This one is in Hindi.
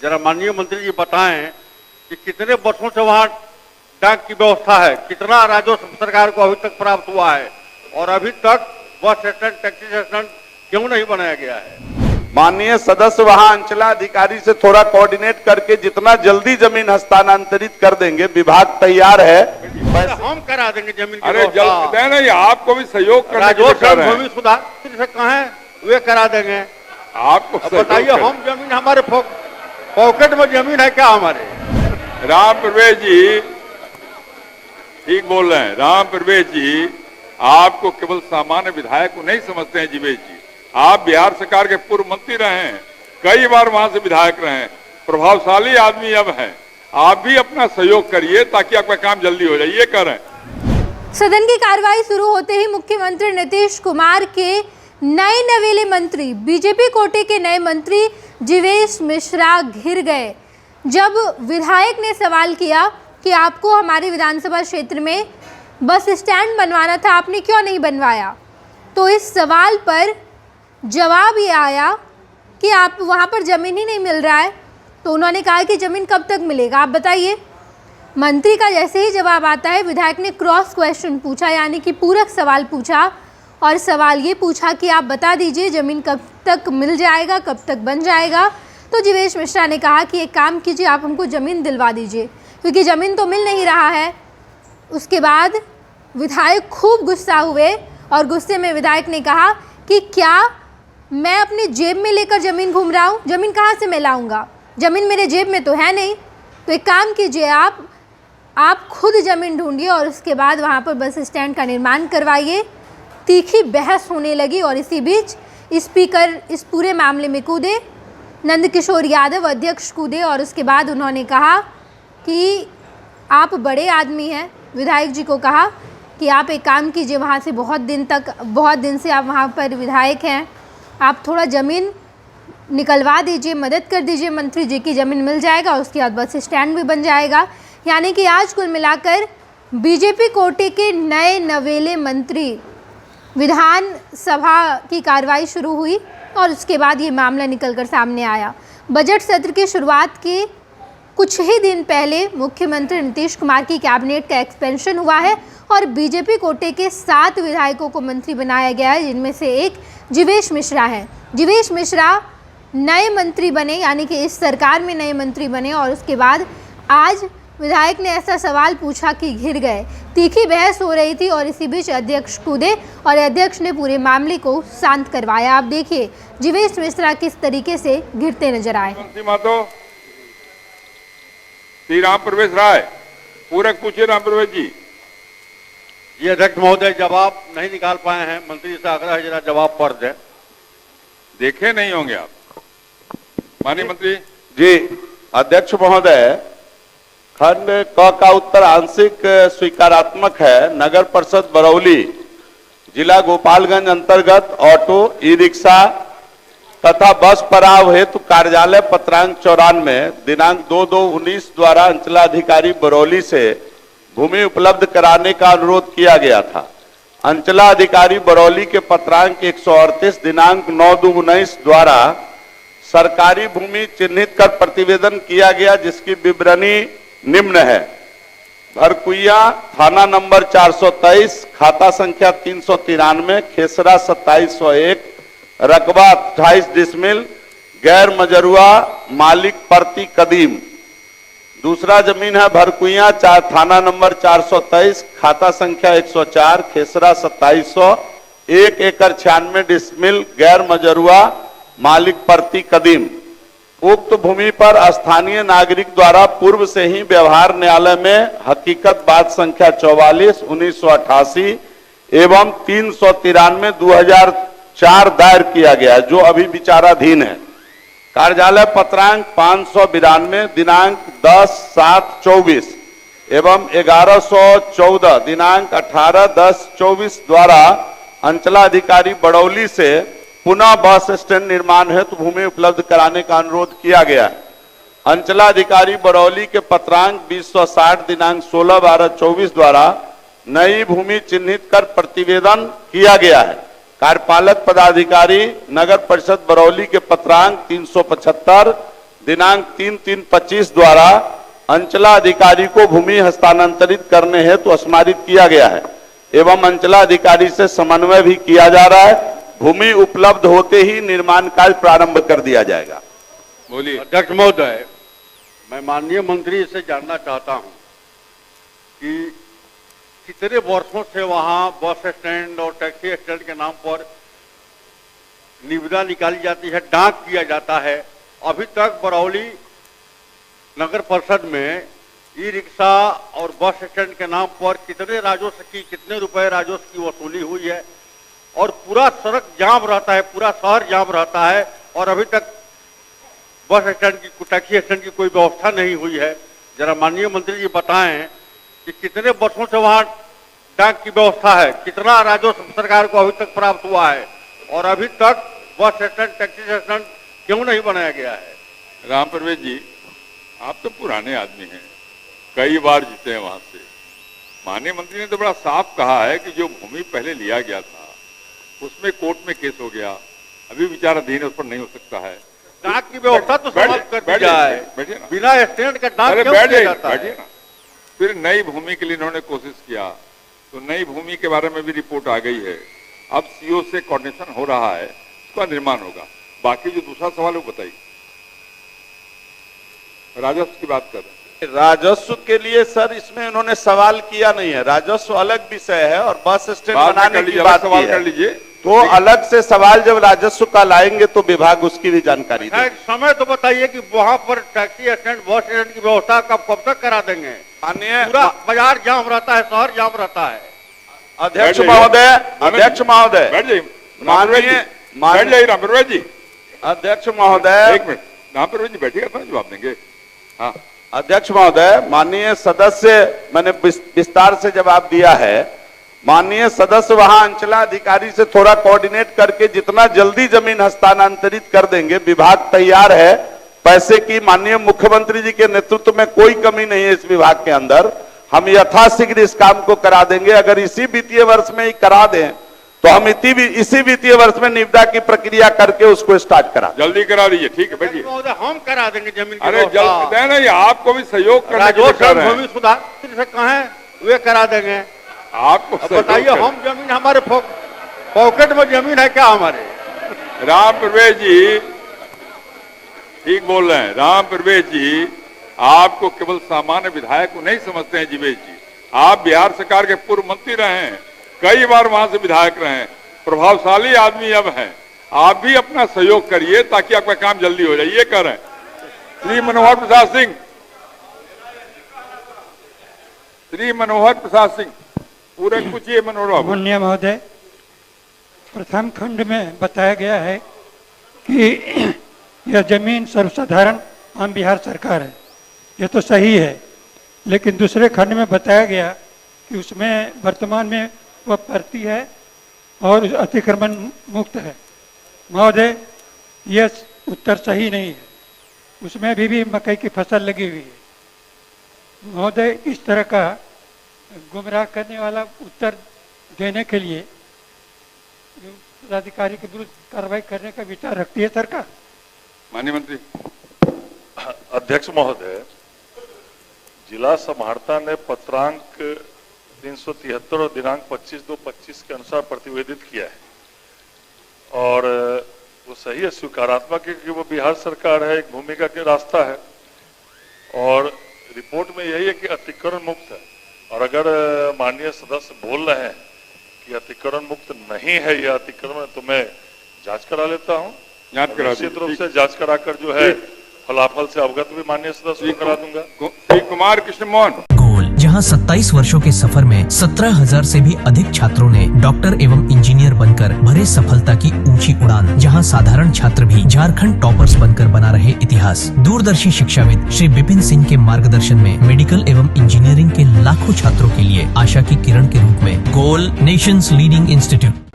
जरा माननीय मंत्री जी बताएं कि कितने वर्षों से वहां डाक की व्यवस्था है, कितना राजस्व सरकार को अभी तक प्राप्त हुआ है और अभी तक बस स्टैंड टैक्सी स्टैंड क्यों नहीं बनाया गया है। माननीय सदस्य वहां अंचलाधिकारी से थोड़ा कोऑर्डिनेट करके जितना जल्दी जमीन हस्तांतरित कर देंगे, विभाग तैयार है। हम करा देंगे जमीन की अरे जल्द नहीं, आपको भी सहयोग करने के लिए राजस्व कर रहे हैं। भूमि सुधार से कहें वे करा देंगे। आपको बताइए, हम जमीन हमारे पॉकेट में जमीन है क्या हमारे? राम प्रवेश जी ठीक बोल रहे हैं। राम प्रवेश जी आपको केवल सामान्य विधायक को नहीं समझते हैं जीवेश जी। आप बिहार सरकार के पूर्व मंत्री रहे हैं, कई बार वहां से विधायक रहे हैं, प्रभावशाली आदमी अब हैं। आप भी अपना सहयोग करिए ताकि आपका काम जल्दी हो जाए, ये करें। सदन की कार्रवाई शुरू होते ही मुख्यमंत्री नीतीश कुमार के नए नवेले मंत्री, बीजेपी कोटे के नए मंत्री जीवेश मिश्रा घिर गए। जब विधायक ने सवाल किया कि आपको हमारे विधानसभा क्षेत्र में बस स्टैंड बनवाना था, आपने क्यों नहीं बनवाया, तो इस सवाल पर जवाब ये आया कि आप वहाँ पर ज़मीन ही नहीं मिल रहा है। तो उन्होंने कहा कि ज़मीन कब तक मिलेगा, आप बताइए। मंत्री का जैसे ही जवाब आता है, विधायक ने क्रॉस क्वेश्चन पूछा, यानी कि पूरक सवाल पूछा, और सवाल ये पूछा कि आप बता दीजिए ज़मीन कब तक मिल जाएगा, कब तक बन जाएगा। तो जीवेश मिश्रा ने कहा कि एक काम कीजिए, आप हमको ज़मीन दिलवा दीजिए, क्योंकि ज़मीन तो मिल नहीं रहा है। उसके बाद विधायक खूब गुस्सा हुए और गुस्से में विधायक ने कहा कि क्या मैं अपनी जेब में लेकर ज़मीन घूम रहा हूँ? ज़मीन कहाँ से मैं लाऊंगा? ज़मीन मेरे जेब में तो है नहीं। तो एक काम कीजिए, आप खुद ज़मीन ढूंढिए और उसके बाद वहाँ पर बस स्टैंड का निर्माण करवाइए। तीखी बहस होने लगी और इसी बीच स्पीकर इस पूरे मामले में कूदे। नंदकिशोर यादव अध्यक्ष कूदे और उसके बाद उन्होंने कहा कि आप बड़े आदमी हैं। विधायक जी को कहा कि आप एक काम कीजिए, वहाँ से बहुत दिन से आप वहाँ पर विधायक हैं, आप थोड़ा ज़मीन निकलवा दीजिए, मदद कर दीजिए मंत्री जी की, ज़मीन मिल जाएगा, उसके बाद बस स्टैंड भी बन जाएगा। यानी कि आज कुल मिलाकर बीजेपी कोटे के नए नवेले मंत्री, विधानसभा की कार्रवाई शुरू हुई और उसके बाद ये मामला निकलकर सामने आया। बजट सत्र की शुरुआत के कुछ ही दिन पहले मुख्यमंत्री नीतीश कुमार की कैबिनेट का एक्सपेंशन हुआ है और बीजेपी कोटे के 7 विधायकों को मंत्री बनाया गया है, जिनमें से एक जीवेश मिश्रा है। जीवेश मिश्रा नए मंत्री बने, यानी कि इस सरकार में नए मंत्री बने, और उसके बाद आज विधायक ने ऐसा सवाल पूछा कि घिर गए। तीखी बहस हो रही थी और इसी बीच अध्यक्ष कूदे और अध्यक्ष ने पूरे मामले को शांत करवाया। आप देखिए जीवेश मिश्रा किस तरीके से घिरते नजर आए। श्री राम प्रवेश राय, पूरक पूछिए। राम प्रवेश जी। ये अध्यक्ष महोदय जवाब नहीं निकाल पाए हैं, मंत्री से आग्रह है जरा जवाब पढ़ दें। देखे नहीं होंगे आप माननीय मंत्री जी। अध्यक्ष महोदय, खंड क का उत्तर आंशिक स्वीकारात्मक है। नगर परिषद बरौली, जिला गोपालगंज अंतर्गत ऑटो, ई रिक्शा तथा बस पड़ाव हेतु कार्यालय पत्रांक 94 दिनांक 2/2/19 द्वारा अंचलाधिकारी बरौली से भूमि उपलब्ध कराने का अनुरोध किया गया था। अंचलाधिकारी बरौली के पत्रांक 138 दिनांक 9/2/19 द्वारा सरकारी भूमि चिन्हित कर प्रतिवेदन किया गया, जिसकी विवरणी निम्न है। भरकुइया, थाना नंबर 423, खाता संख्या 393, खेसरा 2701, रकबा 28 डिसमिल, गैर मजरुआ, मालिक प्रति कदीम। दूसरा जमीन है भरकुइया, थाना नंबर 423, खाता संख्या 104, खेसरा 2700, 1 एकड़ 96 डिसमिल, गैर मजरुआ, मालिक प्रति कदीम। उक्त भूमि पर स्थानीय नागरिक द्वारा पूर्व से ही व्यवहार न्यायालय में हकीकत बात संख्या 44/1988 एवं 393/2004 दायर किया गया है, जो अभी विचाराधीन है। कार्यालय पत्रांक 592 दिनांक 10/7/24 एवं 1114 दिनांक 18/10/24 द्वारा अंचलाधिकारी बरौली से पुनः बस स्टैंड निर्माण हेतु भूमि उपलब्ध कराने का अनुरोध किया गया है। अंचलाधिकारी बरौली के पत्रांक 2060 दिनांक 16/12/24 द्वारा नई भूमि चिन्हित कर प्रतिवेदन किया गया है। कार्यपालक पदाधिकारी नगर परिषद बरौली के पत्रांक 375 दिनांक 3/3/25 द्वारा अंचलाधिकारी को भूमि हस्तांतरित करने हेतु स्मारित किया गया है एवं अंचलाधिकारी से समन्वय भी किया जा रहा है। भूमि उपलब्ध होते ही निर्माण कार्य प्रारंभ कर दिया जाएगा। बोलिए। अध्यक्ष महोदय, मैं माननीय मंत्री से जानना चाहता हूं कि कितने वर्षों से वहां बस स्टैंड और टैक्सी स्टैंड के नाम पर निविदा निकाली जाती है, डाक किया जाता है। अभी तक बरौली नगर परिषद में ई रिक्शा और बस स्टैंड के नाम पर कितने राजस्व की, कितने रुपए राजस्व की वसूली हुई है और पूरा सड़क जाम रहता है, पूरा शहर जाम रहता है और अभी तक बस स्टैंड की, टैक्सी स्टैंड की कोई व्यवस्था नहीं हुई है। जरा माननीय मंत्री जी बताएं कि कितने वर्षों से वहां डाक की व्यवस्था है, कितना राजस्व सरकार को अभी तक प्राप्त हुआ है और अभी तक बस स्टैंड, टैक्सी स्टैंड क्यों नहीं बनाया गया है। राम प्रवेश जी, आप तो पुराने आदमी हैं, कई बार जीते हैं वहां से। माननीय मंत्री ने तो बड़ा साफ कहा है कि जो भूमि पहले लिया गया था उसमें कोर्ट में केस हो गया, अभी विचाराधीन, उस पर नहीं हो सकता है। डाक की व्यवस्था तो समाप्त कर दी जाए, बिना स्टैंड का डाक क्यों किया जाता है? फिर नई भूमि के लिए इन्होंने कोशिश किया तो नई भूमि के बारे में भी रिपोर्ट आ गई है। अब सीओ से कोऑर्डिनेशन हो रहा है, उसका निर्माण होगा। बाकी जो दूसरा सवाल है वो बताइए। राजस्व की बात कर रहे हैं। राजस्व के लिए सर इसमें उन्होंने सवाल किया नहीं है, राजस्व अलग विषय है और बस स्टैंड बनाने की बात सवाल कर लीजिए तो अलग से सवाल जब राजस्व का लाएंगे तो विभाग उसकी भी जानकारी देगा। समय तो बताइए कि वहां पर टैक्सी स्टैंड, बस स्टैंड की व्यवस्था कब तक करा देंगे? माननीय पूरा बाजार जाम रहता है, शहर जाम रहता है। अध्यक्ष महोदय, अध्यक्ष महोदय, बैठ जाइए। माननीय राम प्रवेश जी, अध्यक्ष महोदय, एक मिनट, राम प्रवेश जी बैठिएगा तो जवाब देंगे। हाँ अध्यक्ष महोदय, माननीय सदस्य, मैंने विस्तार से जवाब दिया है। माननीय सदस्य वहां अंचलाधिकारी से थोड़ा कोऑर्डिनेट करके जितना जल्दी जमीन हस्तांतरित कर देंगे, विभाग तैयार है। पैसे की माननीय मुख्यमंत्री जी के नेतृत्व में कोई कमी नहीं है इस विभाग के अंदर। हम यथाशीघ्र इस काम को करा देंगे। अगर इसी वित्तीय वर्ष में ही करा दें तो हम इसी वित्तीय वर्ष में निविदा की प्रक्रिया करके उसको स्टार्ट करा, जल्दी करा दीजिए। ठीक है बैठिए। हम करा देंगे जमीन। अरे जल्दी नहीं, आपको भी सहयोग करना भूमि सुधार से कहें वे करा देंगे। आपको बताइए, हम जमीन, हमारे पॉकेट में जमीन है क्या हमारे? राम प्रवेश जी ठीक बोल रहे हैं। राम प्रवेश जी, आपको केवल सामान्य विधायक को नहीं समझते हैं जीवेश जी। आप बिहार सरकार के पूर्व मंत्री रहे हैं, कई बार वहां से विधायक रहे हैं, प्रभावशाली आदमी अब हैं। आप भी अपना सहयोग करिए ताकि आपका काम जल्दी हो जाए। ये कह रहे हैं श्री मनोहर प्रसाद सिंह पूरे कुछ ये मनोहर। माननीय महोदय, प्रथम खंड में बताया गया है कि यह जमीन सर्वसाधारण आम बिहार सरकार है, यह तो सही है। लेकिन दूसरे खंड में बताया गया कि उसमें वर्तमान में वह परती है और अतिक्रमण मुक्त है। महोदय, यह उत्तर सही नहीं है, उसमें भी मकई की फसल लगी हुई है। महोदय, इस तरह का गुमराह करने वाला उत्तर देने के लिए पदाधिकारी के विरुद्ध कार्रवाई करने का विचार रखती है सरकार। माननीय मंत्री। अध्यक्ष महोदय, जिला समाहर्ता ने पत्रांक 373 और दिनांक 25/2/25 के अनुसार प्रतिवेदित किया है और वो सही है, स्वीकारात्मक है कि वो बिहार सरकार है, एक भूमिका के रास्ता है और रिपोर्ट में यही है कि अतिक्रमण मुक्त है। और अगर माननीय सदस्य बोल रहे हैं कि अतिक्रमण मुक्त नहीं है यह अतिक्रमण, तो मैं जांच करा लेता हूं। जांच करा, निश्चित रूप से जांच कराकर जो है फलाफल से अवगत भी माननीय सदस्य को करा दूंगा। श्री कुमार कृष्ण मोहन। जहां 27 वर्षों के सफर में 17,000 से भी अधिक छात्रों ने डॉक्टर एवं इंजीनियर बनकर भरे सफलता की ऊंची उड़ान। जहां साधारण छात्र भी झारखंड टॉपर्स बनकर बना रहे इतिहास। दूरदर्शी शिक्षाविद श्री विपिन सिंह के मार्गदर्शन में मेडिकल एवं इंजीनियरिंग के लाखों छात्रों के लिए आशा की किरण के रूप में गोल नेशंस लीडिंग इंस्टीट्यूट